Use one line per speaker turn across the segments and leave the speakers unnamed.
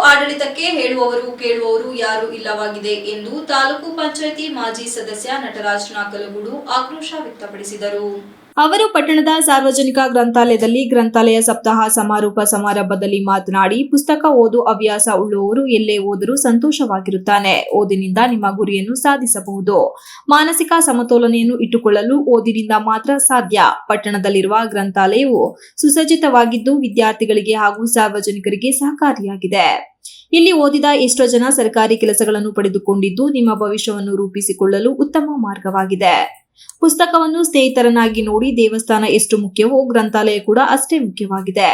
ಆಡಳಿತಕ್ಕೆ ಹೇಳುವವರು ಕೇಳುವವರು ಯಾರು ಇಲ್ಲವಾಗಿದೆ ಎಂದು ತಾಲೂಕು ಪಂಚಾಯಿತಿ ಮಾಜಿ ಸದಸ್ಯ ನಟರಾಜ್ ನಾಕಲಗೂಡು ಆಕ್ರೋಶ ವ್ಯಕ್ತಪಡಿಸಿದರು. ಅವರು ಪಟ್ಟಣದ ಸಾರ್ವಜನಿಕ ಗ್ರಂಥಾಲಯದಲ್ಲಿ ಗ್ರಂಥಾಲಯ ಸಪ್ತಾಹ ಸಮಾರೋಪ ಸಮಾರಂಭದಲ್ಲಿ ಮಾತನಾಡಿ, ಪುಸ್ತಕ ಓದು ಹವ್ಯಾಸ ಉಳ್ಳುವವರು ಎಲ್ಲೇ ಓದರೂ ಸಂತೋಷವಾಗಿರುತ್ತಾನೆ. ಓದಿನಿಂದ ನಿಮ್ಮ ಗುರಿಯನ್ನು ಸಾಧಿಸಬಹುದು. ಮಾನಸಿಕ ಸಮತೋಲನೆಯನ್ನು ಇಟ್ಟುಕೊಳ್ಳಲು ಓದಿನಿಂದ ಮಾತ್ರ ಸಾಧ್ಯ. ಪಟ್ಟಣದಲ್ಲಿರುವ ಗ್ರಂಥಾಲಯವು ಸುಸಜ್ಜಿತವಾಗಿದ್ದು ವಿದ್ಯಾರ್ಥಿಗಳಿಗೆ ಹಾಗೂ ಸಾರ್ವಜನಿಕರಿಗೆ ಸಹಕಾರಿಯಾಗಿದೆ. ಇಲ್ಲಿ ಓದಿದ ಎಷ್ಟೋ ಜನ ಸರ್ಕಾರಿ ಕೆಲಸಗಳನ್ನು ಪಡೆದುಕೊಂಡಿದ್ದು ನಿಮ್ಮ ಭವಿಷ್ಯವನ್ನು ರೂಪಿಸಿಕೊಳ್ಳಲು ಉತ್ತಮ ಮಾರ್ಗವಾಗಿದೆ. ಪುಸ್ತಕವನ್ನು ಸ್ನೇಹಿತರನ್ನಾಗಿ ನೋಡಿ ದೇವಸ್ಥಾನ ಎಷ್ಟು ಮುಖ್ಯವೋ ಗ್ರಂಥಾಲಯ ಕೂಡ ಅಷ್ಟೇ ಮುಖ್ಯವಾಗಿದೆ.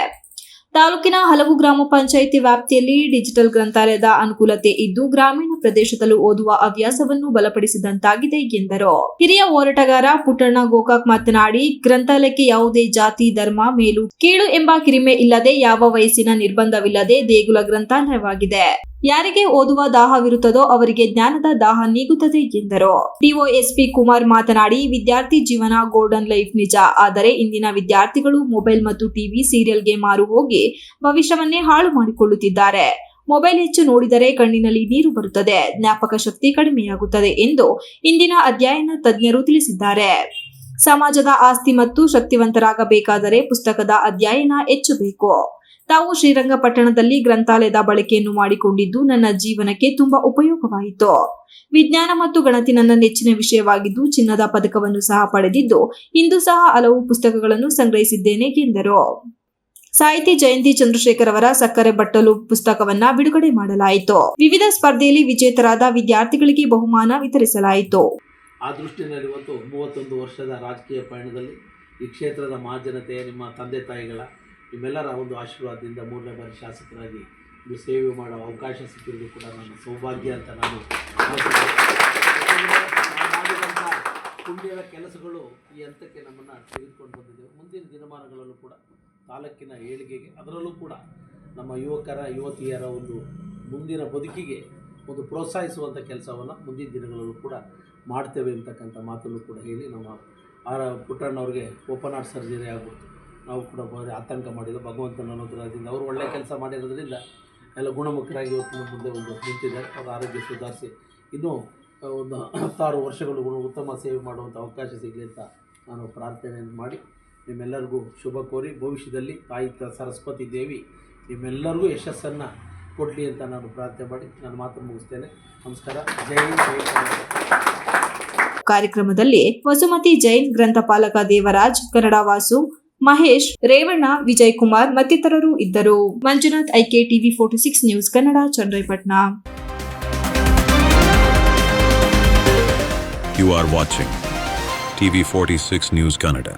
ತಾಲೂಕಿನ ಹಲವು ಗ್ರಾಮ ಪಂಚಾಯಿತಿ ವ್ಯಾಪ್ತಿಯಲ್ಲಿ ಡಿಜಿಟಲ್ ಗ್ರಂಥಾಲಯದ ಅನುಕೂಲತೆ ಇದ್ದು ಗ್ರಾಮೀಣ ಪ್ರದೇಶದಲ್ಲೂ ಓದುವ ಹವ್ಯಾಸವನ್ನು ಬಲಪಡಿಸಿದಂತಾಗಿದೆ ಎಂದರು. ಹಿರಿಯ ಹೋರಾಟಗಾರ ಪುಟ್ಟಣ್ಣ ಗೋಕಾಕ್ ಮಾತನಾಡಿ, ಗ್ರಂಥಾಲಯಕ್ಕೆ ಯಾವುದೇ ಜಾತಿ, ಧರ್ಮ, ಮೇಲು ಕೀಳು ಎಂಬ ಕಿರಿಮೆ ಇಲ್ಲದೆ ಯಾವ ವಯಸ್ಸಿನ ನಿರ್ಬಂಧವಿಲ್ಲದೆ ದೇಗುಲ ಗ್ರಂಥಾಲಯವಾಗಿದೆ. ಯಾರಿಗೆ ಓದುವ ದಾಹವಿರುತ್ತದೋ ಅವರಿಗೆ ಜ್ಞಾನದ ದಾಹ ನೀಗುತ್ತದೆ ಎಂದರು. ಡಿಒಎಸ್ಪಿ ಕುಮಾರ್ ಮಾತನಾಡಿ, ವಿದ್ಯಾರ್ಥಿ ಜೀವನ ಗೋಲ್ಡನ್ ಲೈಫ್ ನಿಜ. ಆದರೆ ಇಂದಿನ ವಿದ್ಯಾರ್ಥಿಗಳು ಮೊಬೈಲ್ ಮತ್ತು ಟಿವಿ ಸೀರಿಯಲ್ಗೆ ಮಾರು ಹೋಗಿ ಭವಿಷ್ಯವನ್ನೇ ಹಾಳು ಮಾಡಿಕೊಳ್ಳುತ್ತಿದ್ದಾರೆ. ಮೊಬೈಲ್ ಹೆಚ್ಚು ನೋಡಿದರೆ ಕಣ್ಣಿನಲ್ಲಿ ನೀರು ಬರುತ್ತದೆ, ಜ್ಞಾಪಕ ಶಕ್ತಿ ಕಡಿಮೆಯಾಗುತ್ತದೆ ಎಂದು ಇಂದಿನ ಅಧ್ಯಯನ ತಜ್ಞರು ತಿಳಿಸಿದ್ದಾರೆ. ಸಮಾಜದ ಆಸ್ತಿ ಮತ್ತು ಶಕ್ತಿವಂತರಾಗಬೇಕಾದರೆ ಪುಸ್ತಕದ ಅಧ್ಯಯನ ಹೆಚ್ಚು ಬೇಕು. ತಾವು ಶ್ರೀರಂಗಪಟ್ಟಣದಲ್ಲಿ ಗ್ರಂಥಾಲಯದ ಬಳಕೆಯನ್ನು ಮಾಡಿಕೊಂಡಿದ್ದು ನನ್ನ ಜೀವನಕ್ಕೆ ತುಂಬಾ ಉಪಯೋಗವಾಯಿತು. ವಿಜ್ಞಾನ ಮತ್ತು ಗಣತಿ ನನ್ನ ನೆಚ್ಚಿನ ವಿಷಯವಾಗಿದ್ದು ಚಿನ್ನದ ಪದಕವನ್ನು ಸಹ ಪಡೆದಿದ್ದು ಇಂದು ಸಹ ಹಲವು ಪುಸ್ತಕಗಳನ್ನು ಸಂಗ್ರಹಿಸಿದ್ದೇನೆ ಎಂದರು. ಸಾಹಿತಿ ಜಯಂತಿ ಚಂದ್ರಶೇಖರ್ ಅವರ ಸಕ್ಕರೆ ಬಟ್ಟಲು ಪುಸ್ತಕವನ್ನ ಬಿಡುಗಡೆ ಮಾಡಲಾಯಿತು. ವಿವಿಧ ಸ್ಪರ್ಧೆಯಲ್ಲಿ ವಿಜೇತರಾದ ವಿದ್ಯಾರ್ಥಿಗಳಿಗೆ ಬಹುಮಾನ ವಿತರಿಸಲಾಯಿತು.
ಆ ದೃಷ್ಟಿಯಲ್ಲಿ ಇವತ್ತು 31 ವರ್ಷದ ರಾಜಕೀಯ ಪಯಣದಲ್ಲಿ ಈ ಕ್ಷೇತ್ರದ ಮಹಾಜನತೆ, ನಿಮ್ಮ ತಂದೆ ತಾಯಿಗಳ ನಿಮ್ಮೆಲ್ಲರ ಒಂದು ಆಶೀರ್ವಾದದಿಂದ 3ನೇ ಬಾರಿ ಶಾಸಕರಾಗಿ ಇದು ಸೇವೆ ಮಾಡೋ ಅವಕಾಶ ಸಿಕ್ಕಿರೋದು ಕೂಡ ನನ್ನ ಸೌಭಾಗ್ಯ ಅಂತ ನಾನು ಮಾಡಿದಂಥ ಪುಣ್ಯದ ಕೆಲಸಗಳು ಈ ಹಂತಕ್ಕೆ ನಮ್ಮನ್ನು ತೆಗೆದುಕೊಂಡು ಬಂದಿದ್ದೇವೆ. ಮುಂದಿನ ದಿನಮಾನಗಳಲ್ಲೂ ಕೂಡ ತಾಲೂಕಿನ ಏಳಿಗೆಗೆ, ಅದರಲ್ಲೂ ಕೂಡ ನಮ್ಮ ಯುವತಿಯರ ಒಂದು ಮುಂದಿನ ಬದುಕಿಗೆ ಒಂದು ಪ್ರೋತ್ಸಾಹಿಸುವಂಥ ಕೆಲಸವನ್ನು ಮುಂದಿನ ದಿನಗಳಲ್ಲೂ ಕೂಡ ಮಾಡ್ತೇವೆ ಅಂತಕ್ಕಂಥ ಮಾತನ್ನು ಕೂಡ ಹೇಳಿ, ನಮ್ಮ ಪುಟ್ಟಣ್ಣವ್ರಿಗೆ ಓಪನ್ ಹಾರ್ಟ್ ಸರ್ಜರಿ ಆಗ್ಬಿಡ್ತು. ನಾವು ಕೂಡ ಭಾರಿ ಆತಂಕ ಮಾಡಿದ್ದು ಭಗವಂತನ ಅನುಗ್ರಹದಿಂದ ಅವರು ಒಳ್ಳೆಯ ಕೆಲಸ ಮಾಡಿರೋದ್ರಿಂದ ಎಲ್ಲ ಗುಣಮುಖರಾಗಿ ಇವತ್ತು ಮುಂದೆ ಒಂದು ನಿಂತಿದ್ದಾರೆ. ಅವರ ಆರೋಗ್ಯ ಸುಧಾರಿಸಿ ಇನ್ನೂ ಒಂದು 16 ವರ್ಷಗಳು ಉತ್ತಮ ಸೇವೆ ಮಾಡುವಂಥ ಅವಕಾಶ ಸಿಗಲಿ ಅಂತ ನಾನು ಪ್ರಾರ್ಥನೆಯನ್ನು ಮಾಡಿ ನಿಮ್ಮೆಲ್ಲರಿಗೂ ಶುಭ ಕೋರಿ, ಭವಿಷ್ಯದಲ್ಲಿ ತಾಯಿ ಸರಸ್ವತಿ ದೇವಿ ನಿಮ್ಮೆಲ್ಲರಿಗೂ ಯಶಸ್ಸನ್ನು ಕೊಡಲಿ ಅಂತ ನಾನು ಪ್ರಾರ್ಥನೆ ಮಾಡಿ ನನ್ನ ಮಾತನ್ನು ಮುಗಿಸ್ತೇನೆ. ನಮಸ್ಕಾರ. ಜೈ
ಕಾರ್ಯಕ್ರಮದಲ್ಲಿ ವಸುಮತಿ ಜೈನ್, ಗ್ರಂಥಪಾಲಕ ದೇವರಾಜ್, ಕನ್ನಡ ವಾಸು, ಮಹೇಶ್, ರೇವಣ್ಣ, ವಿಜಯ್ ಕುಮಾರ್ ಮತ್ತಿತರರು ಇದ್ದರು. ಮಂಜುನಾಥ್, ಐಕೆ, TV 46 news Kannada, Channarayapatna.
You are watching TV 46 News Kannada.